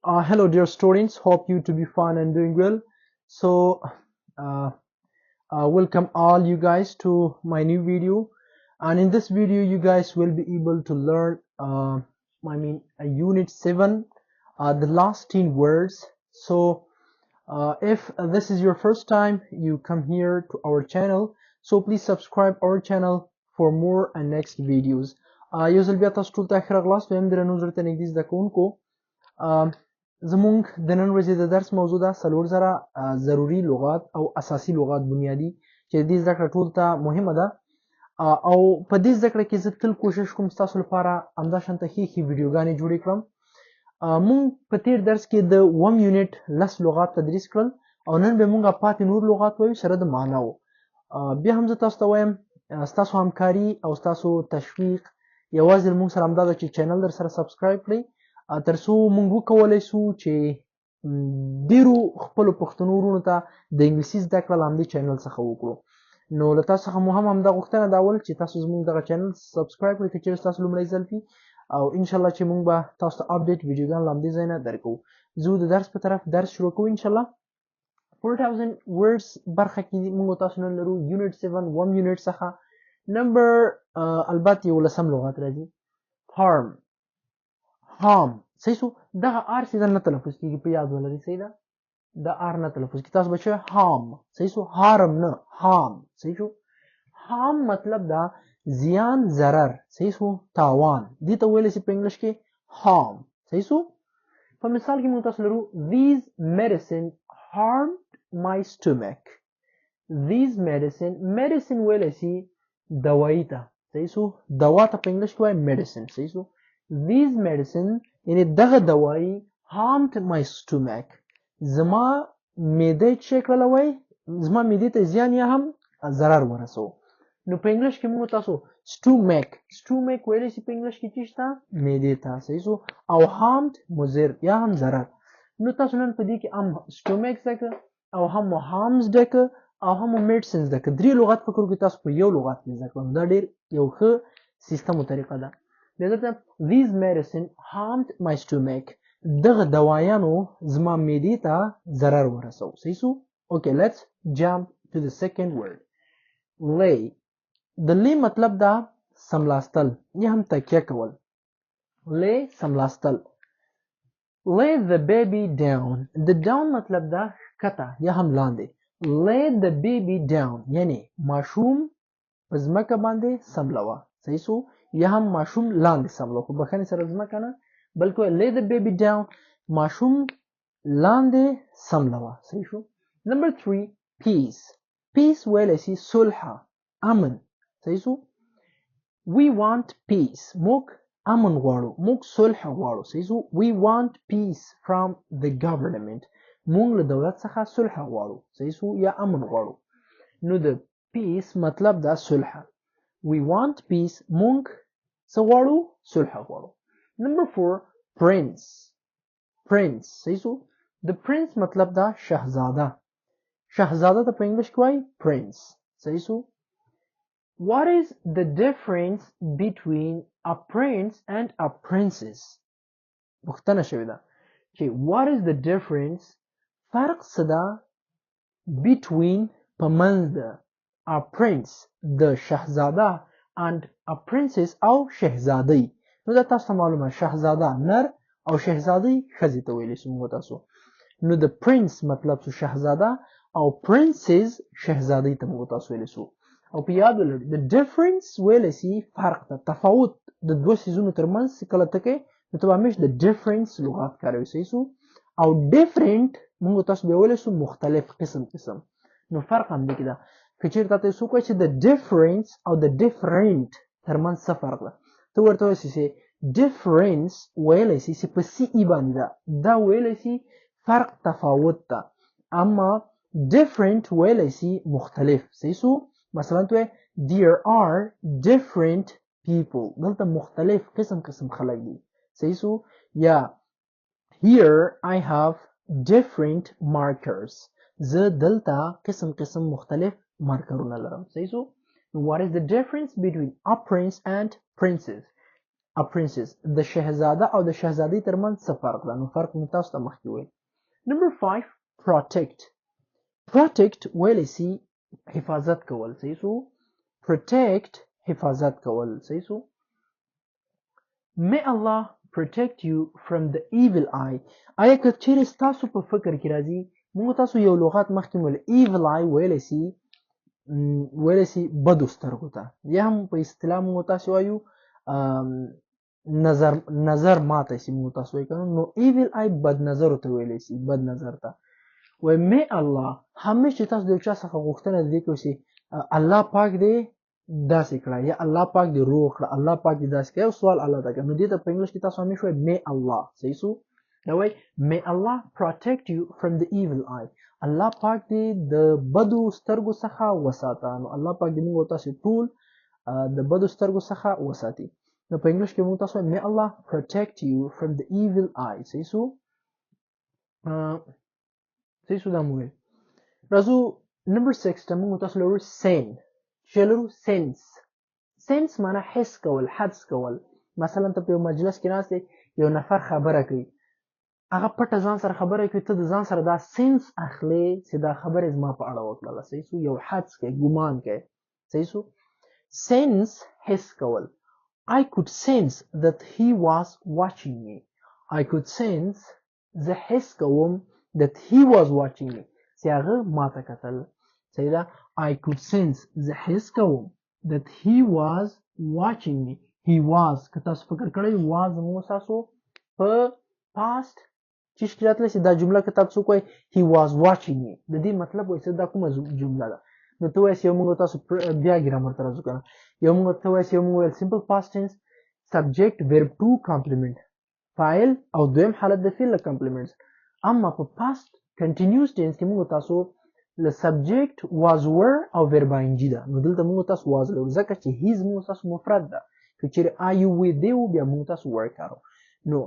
Hello dear students, hope you to be fine and doing well. So uh, welcome all you guys to my new video, and in this video you guys will be able to learn unit 7, the last 10 words. So if this is your first time you come here to our channel, so please subscribe our channel for more and next videos. یو ځل بیا تاسو ټول ته ښه راغلاست. دویم درنو زړه ته نږدې زده کوونکو، زمونږ د نن ورځې د درس موضوع ده 4000 ضروري لغات او اساسي لغات بنیادی، چې دې زده کړه ټول ته مهمه ده. او په دې زده کړه کې زه تل کوشش کوم ستاسو لپاره همداشانته ښې ویډیوګانې جوړې کړم. مونږ په تیر درس کې د وم یونټ 10 لغات تدریس کړل، او نن به مونږ پاتې نور لغات وایو سره د معناو. بیا هم زه تاسو ته وایم ستاسو همکاري او ستاسو تشویق یوازې مونږ سره همدا ده چې چینل در سره سبسکرایب کړئ، ترڅو مونږ وکولی سو چې ډیرو خپلو پښتنو وروڼو ته د انګلیسي زده کړه له همدې چینل څخه وکړو. نو له تاسو څخه مو هم همدا غوښتنه ده اول چې تاسو زموږ دغه چینل سبسکرایب کړئ که چیرې ستاسو لومړی ځل وي، او انشاءالله چې مونږ به تاسو ته اپډیټ ویډیوګان له همدې ځای نه درکوو. زه د درس په طرف درس شروع کوو انشاءالله. 4000 words برخه کې مونږ تاسو نن لرو یونټ 7 وم یونټ څخه نمبر البته 11 لغات راځي. harm صحیح شو. دغه آر سیده نه تلفظ کیږي، په یاد ولرئ. صحیح ده، د آر نه تلفظ کی تاسو بچو harm صحیح شو. harm نه harm صحیح شو. harm مطلب دا زیان ضرر صحیح شو، تاوان. دي ته ویل شي په انګلیش کې harm صحیح شو. په مثال کې موږ تاسو لرو these medicine harmed my stomach. these medicine ویل شي دوايي ته صحیح شو. دوا ته په انګلیش کې وایي medicine صحیح شو. these medicine یعنی دغه دوايي harmed my stomach زما معده چې کړل وای زما معده ته زیان یا هم ضرر ورسو. نو په انګلیش کې موږ تاسو stomach ویل شي په انګلیش کې چې شته معده ته صحیح شو، او harmed مضر یا هم ضرر. نو تاسو نن په دې کې هم stomach زده او هم harms زده او هم medicine زده. درې لغات فکر کوئ تاسو په یو لغات کې زده کړئ. دا ډیر یو ښه سیستم او طریقه ده. these medicine harmed my stomach دغه دوايانو زما معدې ته ضرر ورسو صحیح شو. okay let's jump to the second word lay. د lay مطلب دا سملاستل یا هم تکیه کول. lay سملاستل. lay the baby down. د down مطلب دا کته یا هم لاندې. lay the baby down یعنی ماشوم په ځمکه باندې سملوه صحیح شو، یا هم ماشوم لاندې سملوه. خو بخښنې سره ځمکه نه بلکې lay the baby down ماشوم لاندې سملوه صحیح شو. نمبر 3 peace ویل شي صلح امن صحیح شو. we want peace موږ امن غواړو، موږ صلح غواړو صحیح شو. we want peace from the government موږ له دولت څخه صلح غواړو صحیح شو یا امن غواړو. نو د peace مطلب دا صلح. we want peace موږ څه غواړو؟ صلح غواړو. نمبر 4 prince صحیح شو. د prince مطلب دا شهزاده. شهزاده ته په انګلیش کې وایي prince صحیح شو. what is the difference between a prince and a princess؟ پوښتنه شوې ده چې what is the difference فرق څه ده between په منځ د a prince د شهزاده and a princess او شهزادی. نو دا تاسو ته معلومه شهزاده نر او شهزادی ښځې ته ویلی شو موږ تاسو. نو د prince مطلب شو شهزاده او princess شهزادی ته موږ تاسو ویلی شو. او په یاد ولرئ د difference ویلی شي فرق ته، تفاوت د دوه څیزونو ترمنځ چې کله ته کوې نو ته به همیش د difference لغات کاروي صحیح شو. او different موږ تاسو بیا ویلی شو مختلف قسم. نو فرق هم دې کې ده. که چیرې تاسو څوک وایي چې د difference او د different ترمنځ څه فرق ده، ته ورته وایي چې difference ویلی شي چې په سی ای باندې ده، دا ویلی شي فرق تفاوت ده. اما different ویلی شي مختلف صحیح شو. مثلا ته there are different people دلته مختلف قسم خلک دي صحیح شو. یا here I have different markers زه دلته قسم مختلف مارکرونه لرم صحیح شو. what is the difference between a prince and princess؟ a princess د شهزاده او د شهزادې ترمنځ څه فرق ده؟ نو فرق مې تاسو ته مخکې ویل. نمبر 5 protect ویلی سي حفاظت کول. صحیح سو protect حفاظت کول. صحیح سو may Allah protect you from the evil eye. آیا که چیرې ستاسو په فکر کې راځي موږ تاسو یو لغات مخکې ویل evil eye ویلی سي بدو سترګو ته یا هم په اصطلاح موږ تاسو وایو نظر ماته سي موږ تاسو وایو کنه. نو evil eye بد نظر ته ویلی سي بد نظر ته وای may Allah همیشه تاسو د چا څخه غوښتنه دې کوي سي الله پاک دې داسې کړه یا الله پاک دې روغ کړه الله پاک دې داسې کړه. سوال الله ته کوي نو دې ته په انګلیش کې تاسو همیشه وایي may Allah. صحیح سو دا وایي may Allah protect you from the evil eye. الله پاک دې د بدو سترګو څخه وساته. نو الله پاک دې موږ تاسو ټول د بدو سترګو څخه وساتي. نو په انګلیش کې موږ تاسو may Allah protect you from the evil eye. صحیح سو صحیح سو دا مو راځو نمبر 6 ته موږ تاسو لرو sane چې لرو sense معنی حس کول حدس کول. مثلا ته په مجلس کې ناست یو نفر خبره کوي هغه پټه ځان سره خبره کوي ته د ځان سره دا سنس اخلي چې دا خبره زما په اړه وکړه. صحیح سو یو حدس کوي ګمان کوي. صحیح سو sense حس کول. I could sense that he was watching me. I could sense زه حس کوم that he was watching me چې هغه ماته کتل. صحیح ده I could sense زه حس کوم that he was watching me. He was که تاسو فکر کړئ was موږ تاسو په past چې شکلات لسی دا جمله که تاسو کوی he was watching me د دې مطلب وایي چې دا کومه جمله ده. نو ته وایي یو موږ تاسو بیا ګرامر ته راځو کنه. یو موږ ته وایي یو موږ simple past tense subject verb to complement فاعل او دویم حالت د فعل complements. اما په past continuous tense کې موږ تاسو له subject was were او verb ing ده. نو دلته موږ تاسو was لرو ځکه چې his موږ تاسو مفرد ده که چیرې are you with you بیا موږ تاسو were کارو. نو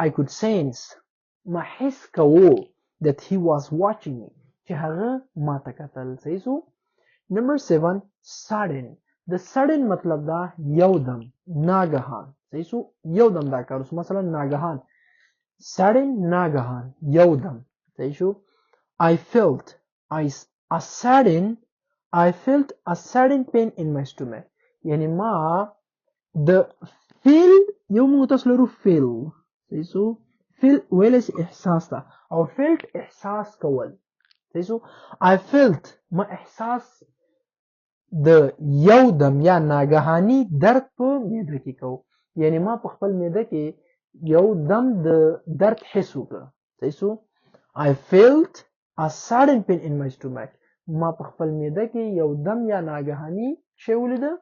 I could sense ما حس کوو that he was watching me چې هغه ما ته کتل. صحیح سو نمبر 7 sudden د sudden مطلب دا یو دم ناګهان. صحیح سو یو دم دا کار اوس مثلا ناګهان sudden ناګهان یو دم. صحیح شو I felt a sudden pain in my stomach. یعنی ما د feel یو موږ تاسو لرو feel. صحیح سو feel ویل شي احساس ده او felt احساس کول. صحیح سو I felt ما احساس د یو دم یا ناګهاني درد په معده کې کو. یعنی ما په خپل معده کې یو دم د درد حس وکړ. صحیح سو I felt a sudden pain in my stomach. ما په خپل معده کې یو دم یا ناګهاني شی ولیده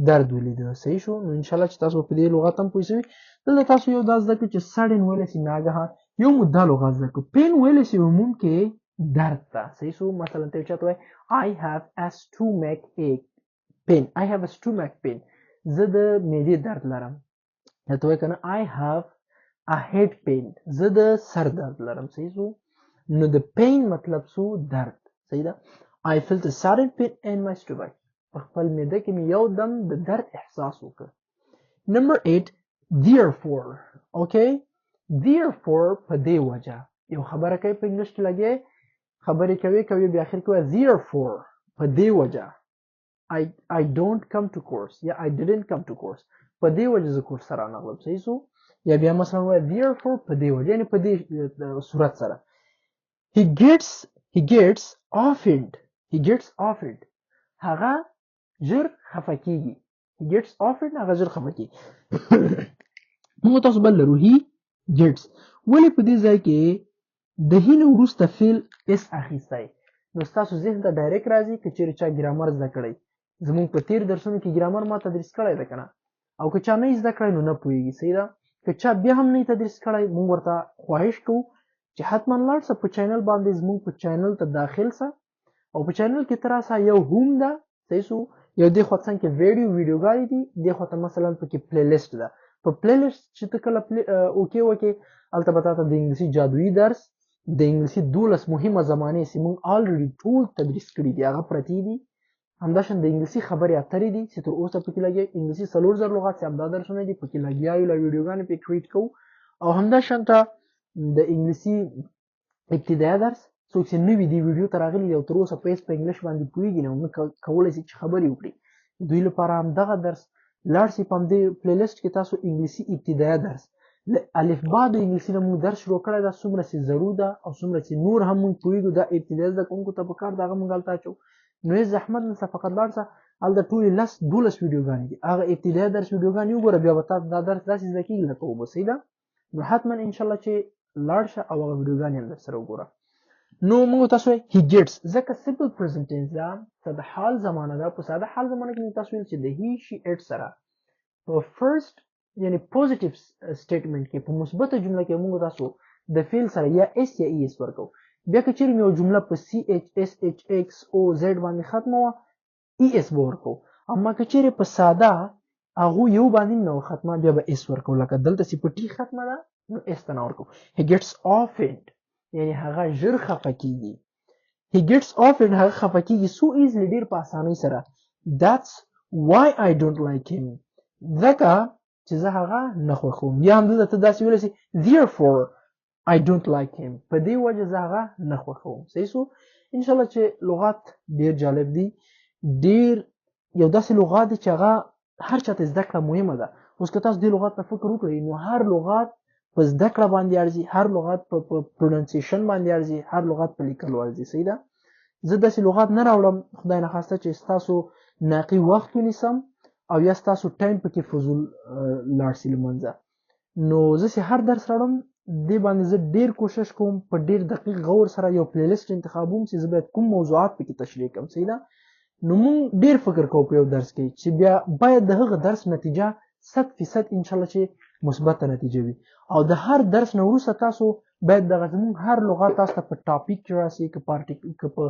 درد ولیده. صحیح شو نو ان شاء الله چې تاسو په دې لغت هم پوه شئ. دلته تاسو یو دا زده کړئ چې sudden ویلی شي ناګهان یو مو دا لغت زده کړو. pain ویلی شي عموم کې درد ته. صحیح شو مثلا ته چاته وایي I have a stomach pain. I have a stomach pain. زه د معدې درد لرم. یا ته وایي کنه I have a head pain. زه د سر درد لرم. صحیح شو نو د pain مطلب شو درد. صحیح ده I felt a sudden pain in my stomach. په خپل معده کې مې یو دم د درد احساس وکړ. نمبر 8 therefore. اوکې therefore په دې وجه یو خبره کوي په انګلیش کې لګي خبرې کوي بیا اخر کې therefore په دې وجه I don't come to course یا I didn't come to course په دې وجه زه کورس سره نغلم. صحیح سو یا بیا مثلا وایي therefore په دې وجه یعنی په دې صورت سره he gets offended هغه ژر خفه کیږي. he gets offended هغه ژر خفه کیږي. موږ تاسو بل لرو he gets ولې په دې ځای کې د هی نه وروسته فعل اس اخیستی. نو تاسو ذهن ته ډایرکټ راځي که چیرې چا ګرامر زده کړی زموږ په تیر درسونو کې ګرامر ما تدریس کړی ده کنه او که چا نه زده کړی نو نه پوهیږي. صحیح ده که چا بیا هم نه تدریس کړی موږ ورته خواهش کوو چې حتما لاړ شه په چینل باندې زموږ په چینل ته داخل شه او په چینل کې تر اوسه یو هوم ده. صحیح سو یو دې خوا څنګه ویډیوګانې دي دې خوا ته مثلا پکې پلی لیست ده. په پلی لیست چې ته کله اوکې وکې هلته به تاته د انګلیسي جادویي درس د انګلیسي 12 مهمه زمانې چې موږ الریډي ټول تدریس کړي دي هغه پرتې دي همداشان د انګلیسي خبرې اترې دي چې تر اوسه پکې لګي انګلیسي 4000 لغات چې همدا درسونه دي پکې لګیا یو لا ویډیوګانې پکې کریټ کوو او همداشان ته د انګلیسي ابتدایي درس څوک چې نوی دی ویډیو ته راغلي او تر اوسه په انګلیش باندې پوهیږي نو کولای شي چې خبرې وکړي دوی لپاره هم دغه درس لاړ شي په همدې پلی لیسټ کې تاسو انګلیسي ابتدایي درس الفبا د انګلیسي نه موږ درس شروع کړی دا څومره چې ضرور ده او څومره چې نور هم موږ پوهیږو دا ابتدایي زده کوونکو ته پکار ده هغه موږ هلته اچوو نو هېڅ زحمت نشته فقط لاړ شه هلته ټولې 10-12 ویډیوګانې دي هغه ابتدایي درس ویډیوګانې وګوره بیا به تاسو دا درس داسې زده کېږي لکه اوبه صحیح ده نو حتما انشاءالله چې لاړ شه او هغه ویډیوګانې هم درسره وګوره نو موږ تاسو he gets ځکه simple present tense ده ساده حال زمانه ده په ساده حال زمانه کې موږ تاسو ویل چې د he she it سره په فرست یعنی پوزټیو سټیټمنټ کې په مثبته جمله کې موږ تاسو د فعل سره یا اس یا ای اس ورکو بیا که چیرې یو جمله په سی ایچ اس ایچ ایکس او زد باندې ختمه وه ای اس به ورکو اما که چیرې په ساده هغه یو باندې نو ختمه بیا به اس ورکو لکه دلته چې په ټي ختمه ده نو اس ته نه ورکو he gets offended یعنی هغه ژر خفه کیږي he gets offended هغه خفه کیږي so easily ډیر په اسانۍ سره that's why I don't like him ځکه چې زه هغه نه خوښوم یا هم دلته داسې ویلی شي therefore I don't like him په دې وجه زه هغه نه خوښوم صحیح شو انشاءالله چې لغات ډیر جالب دي ډیر یو داسې لغات دی چې هغه هر چاته زده کړه مهمه ده اوس که تاسو دې لغات ته فکر وکړئ نو هر لغات په زده کړه باندې ارزي هر لغات په پروننسیشن باندې ارزي هر لغات په لیکلو ارزي صحیح ده زه داسې لغات نه راوړم خدای نخواسته چې ستاسو ناقي وخت ونیسم او یا ستاسو ټایم پکې فضول لاړ شي له منځه نو زه چې هر درس راوړم دې باندې زه ډیر کوشش کوم په ډیر دقیق غور سره یو پلی لیسټ انتخابوم چې زه باید کوم موضوعات پکې تشریح کړم صحیح ده نو موږ ډیر فکر کوو په یو درس کې چې بیا باید د هغه درس نتیجه 100% انشاءالله چې مثبته نتیجه وي او د هر درس نه وروسته تاسو باید دغه زموږ هر لغات تاسو ته په ټاپک کې راسي که په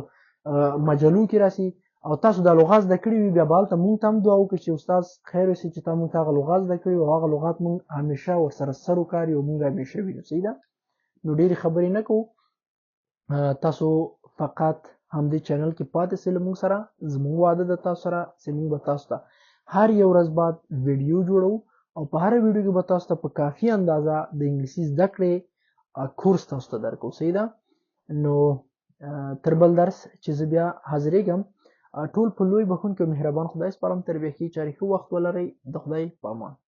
مجلو کې راسي او تاسو د لغات زده کړي وي بیا به هلته مونږ ته هم دعا وکړي چې استاد خیر وشي چې تا مونږ ته هغه لغات زده کړي او هغه لغات مونږ همیشه ورسره سر وکاري او مونږ همیشه وینو صحیح ده نو ډېرې خبرې نه کوو تاسو فقط همدې چینل کې پاتې سئ له مونږ سره زموږ وعده ده تاسو سره چې مونږ به تاسو ته هر یو ورځ بعد ویډیو جوړو او په هر ویډیو کې به تاسو ته په کافي اندازه د انګلیسي زده کړې کورس تاسو ته درکو صحیح ده نو تر بل درس چې زه بیا حاضرېږم ټول په لوی بخښونکی او مهربان خدای سپارم تر بیا ښې چارې ښه وخت ولرئ د خدای په امان